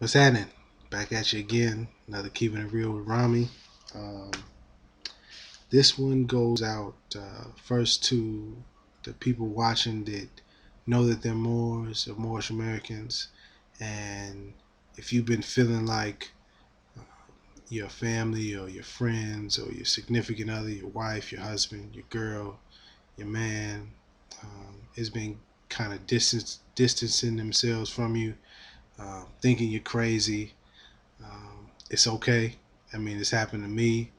What's happening? Back at you again. Another Keeping It Real with Rami. Um, this one goes out first to the people watching that know that they're Moors or Moorish Americans. And if you've been feeling like your family or your friends or your significant other, your wife, your husband, your girl, your man, has been kind of distancing themselves from you, thinking you're crazy. It's okay. I mean, it's happened to me,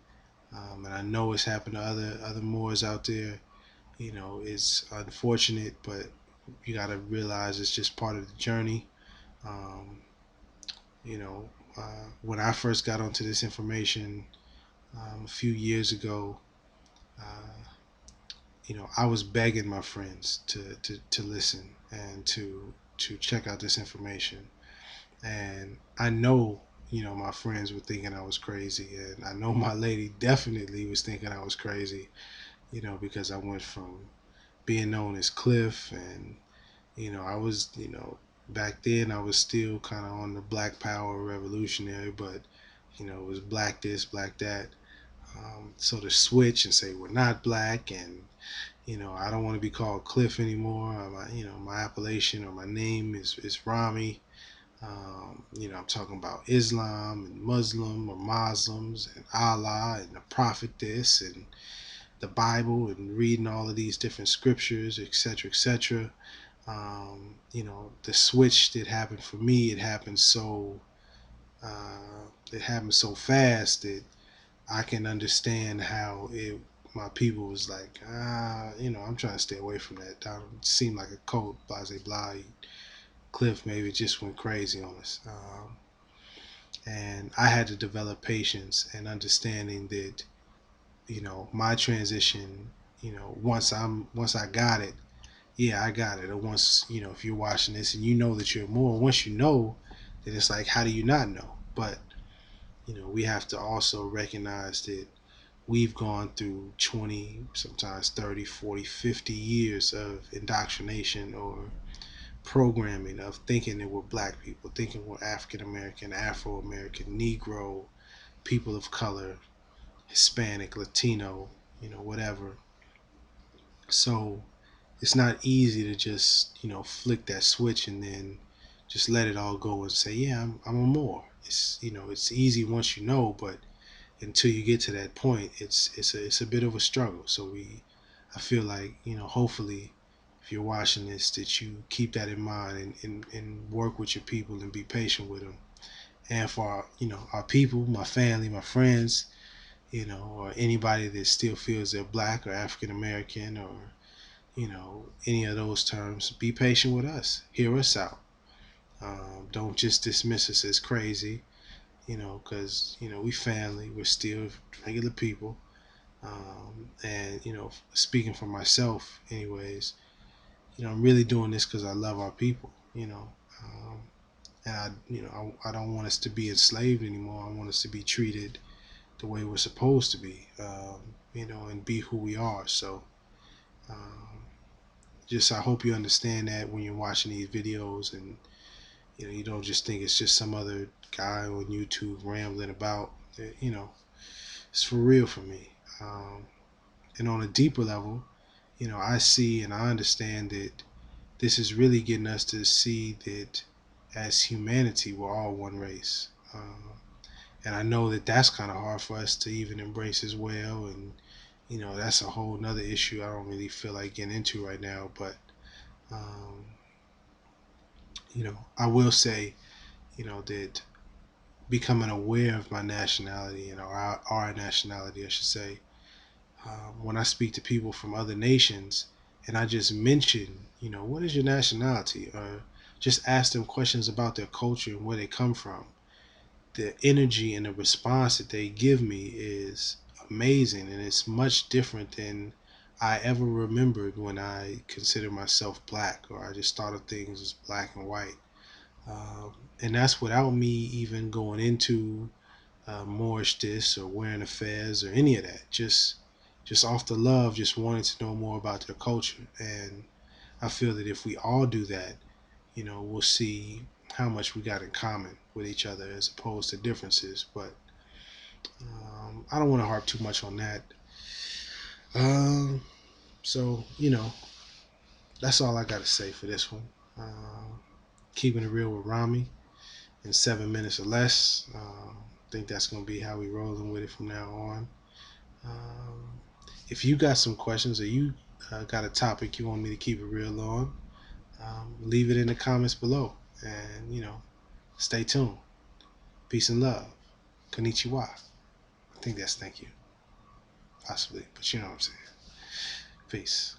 and I know it's happened to other Moors out there. It's unfortunate, but you got to realize it's just part of the journey. Um, when I first got onto this information a few years ago, uh, I was begging my friends to listen and to check out this information. And I know, my friends were thinking I was crazy, and I know my lady definitely was thinking I was crazy, because I went from being known as Cliff, and I was, back then I was still kind of on the Black Power revolutionary, but it was black this, black that. So to switch and say we're not black, and I don't want to be called Cliff anymore. My appellation or my name is Rami. I'm talking about Islam and Muslim or Muslims and Allah and the Prophet this and the Bible and reading all of these different scriptures, etc., etc. The switch that happened for me, it happened so fast that I can understand how my people was like, I'm trying to stay away from that. That seemed like a cult, blase blah. Cliff maybe just went crazy on us. And I had to develop patience and understanding that my transition, once I got it, yeah, I got it. Or once if you're watching this and you know that you're more, once you know, then it's like, how do you not know? But we have to also recognize that we've gone through 20, sometimes 30, 40, 50 years of indoctrination or programming of thinking that we're black people, thinking we're African American, Afro American, Negro, people of color, Hispanic, Latino, whatever. So it's not easy to just, flick that switch and then just let it all go and say, yeah, I'm a Moor. It's easy once you know, but until you get to that point, it's a bit of a struggle. So I feel like, hopefully, if you're watching this, that you keep that in mind and work with your people and be patient with them. And for our people, my family, my friends, or anybody that still feels they're black or African American or any of those terms, be patient with us. Hear us out. Don't just dismiss us as crazy, because we family. We're still regular people. And speaking for myself, anyways, I'm really doing this because I love our people. And I don't want us to be enslaved anymore. I want us to be treated the way we're supposed to be, and be who we are. So, um, just I hope you understand that when you're watching these videos, and you don't just think it's just some other guy on YouTube rambling about. It's for real for me. And on a deeper level, I see and I understand that this is really getting us to see that as humanity, we're all one race. And I know that that's kind of hard for us to even embrace as well. And, that's a whole nother issue I don't really feel like getting into right now. But, um, I will say, that becoming aware of my nationality and our nationality, I should say, when I speak to people from other nations and I just mention, what is your nationality? Or just ask them questions about their culture and where they come from. The energy and the response that they give me is amazing, and it's much different than I ever remembered when I considered myself black or I just thought of things as black and white. And that's without me even going into Moorish this or wearing affairs or any of that. Just off the love, just wanting to know more about their culture. And I feel that if we all do that, we'll see how much we got in common with each other as opposed to differences. But I don't want to harp too much on that. Um, so that's all I got to say for this one. Keeping it real with Rami in 7 minutes or less. I think that's going to be how we rolling with it from now on. Um, if you got some questions or you got a topic you want me to keep it real on, leave it in the comments below. And, stay tuned. Peace and love. Konnichiwa. I think that's thank you. Possibly. But you know what I'm saying. Peace.